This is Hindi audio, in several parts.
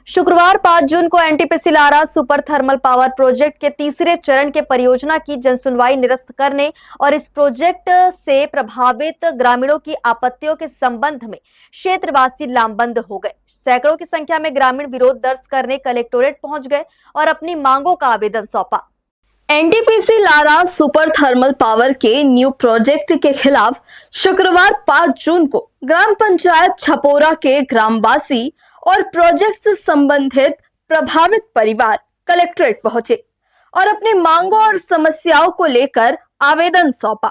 शुक्रवार 5 जून को NTPC Lara super thermal power project के तीसरे चरण के परियोजना की जनसुनवाई निरस्त करने और इस प्रोजेक्ट से प्रभावित ग्रामीणों की आपत्तियों के संबंध में क्षेत्रवासी लामबंद हो गए। सैकड़ों की संख्या में ग्रामीण विरोध दर्ज करने कलेक्टोरेट पहुंच गए और अपनी मांगों का आवेदन सौंपा। NTPC Lara super thermal power के न्यू प्रोजेक्ट के खिलाफ शुक्रवार 5 जून को ग्राम पंचायत छपोरा के ग्रामवासी और प्रोजेक्ट से संबंधित प्रभावित परिवार कलेक्ट्रेट पहुंचे और अपनी मांगों और समस्याओं को लेकर आवेदन सौंपा।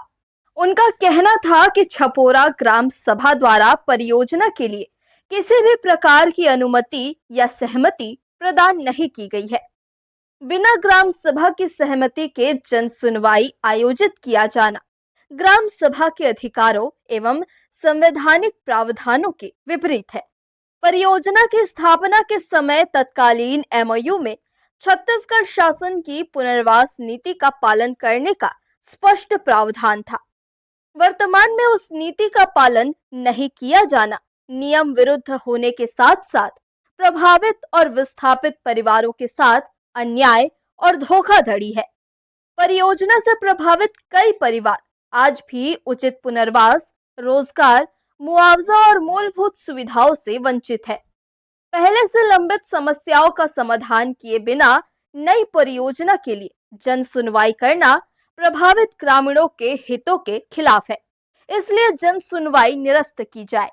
उनका कहना था कि छपोरा ग्राम सभा द्वारा परियोजना के लिए किसी भी प्रकार की अनुमति या सहमति प्रदान नहीं की गई है। बिना ग्राम सभा की सहमति के जन सुनवाई आयोजित किया जाना ग्राम सभा के अधिकारों एवं संवैधानिक प्रावधानों के विपरीत है। परियोजना की स्थापना के समय तत्कालीन एमओयू में छत्तीसगढ़ शासन की पुनर्वास नीति का पालन करने का स्पष्ट प्रावधान था। वर्तमान में उस नीति का पालन नहीं किया जाना नियम विरुद्ध होने के साथ साथ प्रभावित और विस्थापित परिवारों के साथ अन्याय और धोखाधड़ी है। परियोजना से प्रभावित कई परिवार आज भी उचित पुनर्वास, रोजगार, मुआवजा और मूलभूत सुविधाओं से वंचित है। पहले से लंबित समस्याओं का समाधान किए बिना नई परियोजना के लिए जन सुनवाई करना प्रभावित ग्रामीणों के हितों के खिलाफ है, इसलिए जन सुनवाई निरस्त की जाए।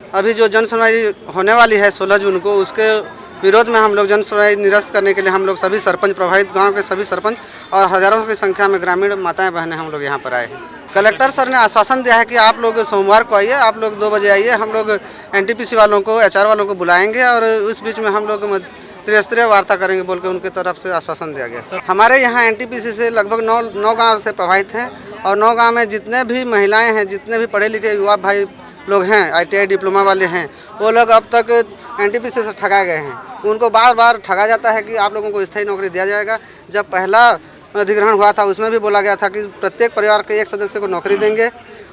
अभी जो जन सुनवाई होने वाली है 16 जून को, उसके विरोध में हम लोग जन सुनवाई निरस्त करने के लिए हम लोग सभी सरपंच, प्रभावित गांव के सभी सरपंच और हजारों की संख्या में ग्रामीण माताएं बहनें हम लोग यहां पर आए हैं। कलेक्टर सर ने आश्वासन दिया है कि आप लोग सोमवार को आइए, आप लोग 2 बजे आइए, हम लोग एनटीपीसी वालों को, एचआर वालों को बुलाएंगे और उस बीच में हम लोग त्रिस्तरीय वार्ता करेंगे बोल के उनकी तरफ से आश्वासन दिया गया। हमारे यहाँ एनटीपीसी से लगभग 9 गाँव से प्रभावित हैं और 9 गाँव में जितने भी महिलाएँ हैं, जितने भी पढ़े लिखे युवा भाई लोग हैं, ITI डिप्लोमा वाले हैं, वो लोग अब तक एनटीपीसी से ठगा गए हैं। उनको बार बार ठगा जाता है कि आप लोगों को स्थायी नौकरी दिया जाएगा। जब पहला अधिग्रहण हुआ था उसमें भी बोला गया था कि प्रत्येक परिवार के एक सदस्य को नौकरी देंगे।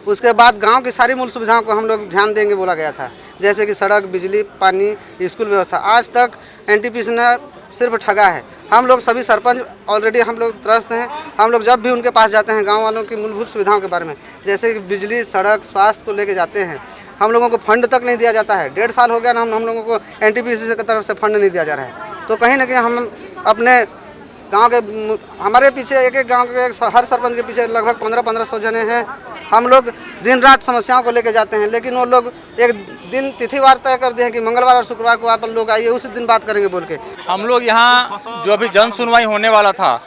उसके बाद गांव की सारी मूल सुविधाओं को हम लोग ध्यान देंगे बोला गया था, जैसे कि सड़क, बिजली, पानी, स्कूल व्यवस्था। आज तक एनटीपीसी ने सिर्फ ठगा है। हम लोग सभी सरपंच ऑलरेडी हम लोग त्रस्त हैं। हम लोग जब भी उनके पास जाते हैं गांव वालों की मूलभूत सुविधाओं के बारे में, जैसे कि बिजली, सड़क, स्वास्थ्य को लेके जाते हैं, हम लोगों को फंड तक नहीं दिया जाता है। 1.5 साल हो गया ना, हम लोगों को एनटीपीसी की तरफ से फंड नहीं दिया जा रहा है। तो कहीं ना कहीं हम अपने गांव के, हमारे पीछे एक गांव के हर सरपंच के पीछे लगभग 1500 जने हैं। हम लोग दिन रात समस्याओं को लेके जाते हैं, लेकिन वो लोग एक दिन तिथिवार तय कर दिए हैं कि मंगलवार और शुक्रवार को आप लोग आइए, उसी दिन बात करेंगे बोल के। हम लोग यहाँ जो अभी जन सुनवाई होने वाला था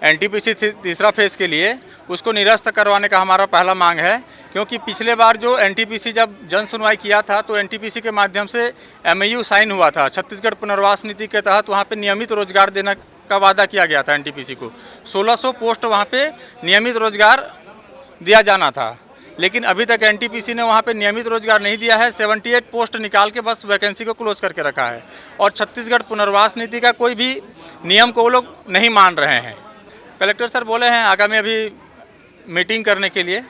एनटीपीसी तीसरा फेज के लिए, उसको निरस्त करवाने का हमारा पहला मांग है। क्योंकि पिछले बार जो एनटीपीसी जब जन सुनवाई किया था तो एनटीपीसी के माध्यम से एमओयू साइन हुआ था। छत्तीसगढ़ पुनर्वास नीति के तहत वहाँ पे नियमित रोजगार देने का वादा किया गया था एनटीपीसी को। 1600 पोस्ट वहाँ पे नियमित रोजगार दिया जाना था, लेकिन अभी तक एनटीपीसी ने वहाँ पे नियमित रोजगार नहीं दिया है। 78 पोस्ट निकाल के बस वैकेंसी को क्लोज करके रखा है और छत्तीसगढ़ पुनर्वास नीति का कोई भी नियम को वो लोग नहीं मान रहे हैं। कलेक्टर सर बोले हैं आगामी अभी मीटिंग करने के लिए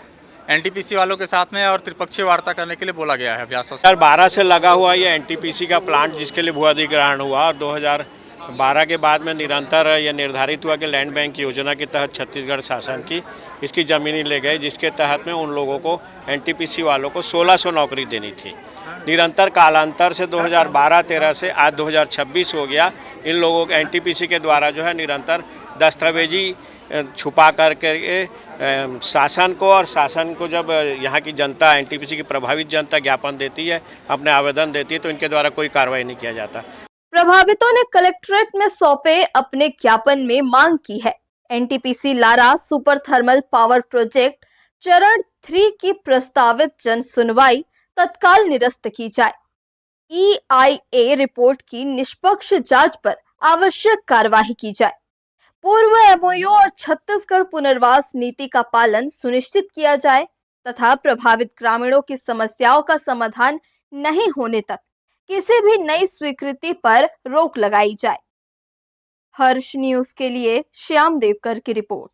एनटीपीसी वालों के साथ में और त्रिपक्षीय वार्ता करने के लिए बोला गया है। 2012 से लगा हुआ ये एनटीपीसी का प्लांट जिसके लिए भू अधिग्रहण हुआ और 2012 के बाद में निरंतर यह निर्धारित हुआ कि लैंड बैंक योजना के तहत छत्तीसगढ़ शासन की इसकी ज़मीनी ले गए, जिसके तहत में उन लोगों को एनटीपीसी वालों को 1600 नौकरी देनी थी। निरंतर कालांतर से 2012-13 से आज 2026 हो गया। इन लोगों को एनटीपीसी के द्वारा जो है निरंतर दस्तावेजी छुपा करके शासन को, और शासन को जब यहाँ की जनता, एनटीपीसी की प्रभावित जनता ज्ञापन देती है, अपने आवेदन देती है, तो इनके द्वारा कोई कार्रवाई नहीं किया जाता। प्रभावितों ने कलेक्ट्रेट में सौंपे अपने ज्ञापन में मांग की है NTPC Lara super thermal power project चरण 3 की प्रस्तावित जन सुनवाई तत्काल निरस्त की जाए। EIA रिपोर्ट की निष्पक्ष जांच पर आवश्यक कार्यवाही की जाए। पूर्व एमओयू और छत्तीसगढ़ पुनर्वास नीति का पालन सुनिश्चित किया जाए तथा प्रभावित ग्रामीणों की समस्याओं का समाधान नहीं होने तक किसी भी नई स्वीकृति पर रोक लगाई जाए। हर्ष न्यूज के लिए श्याम देवकर की रिपोर्ट।